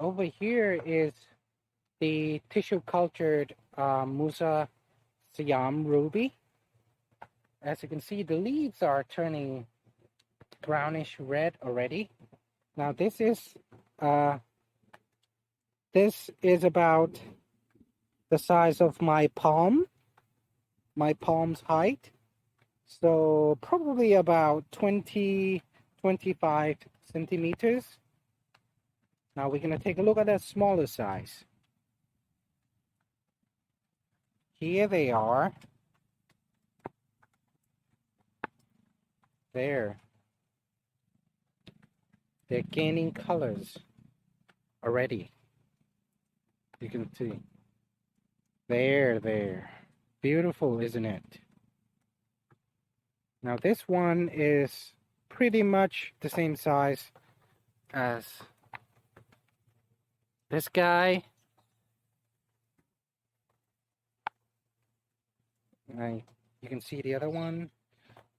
over here is the tissue cultured Musa Siam Ruby. As you can see, the leaves are turning brownish red already. Now this is about the size of my palm's height. So probably about 25 centimeters. Now we're going to take a look at that smaller size. Here they are. There. They're gaining colors already. You can see. There. Beautiful, isn't it? Now this one is pretty much the same size as this guy. And you can see the other one.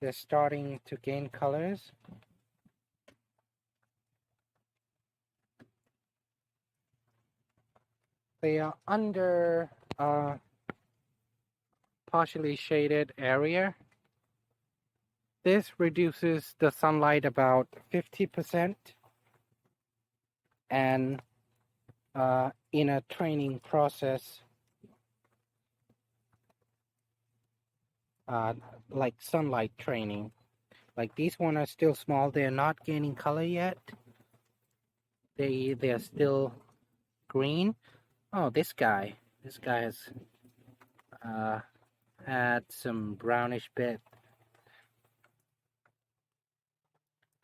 They're starting to gain colors. They are under a partially shaded area. This reduces the sunlight about 50%. And in a training process, like sunlight training, like these ones are still small. They're not gaining color yet. They're still green. Oh, this guy has had some brownish bit.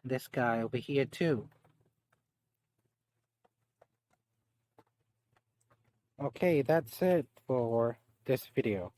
This guy over here too. Okay, that's it for this video.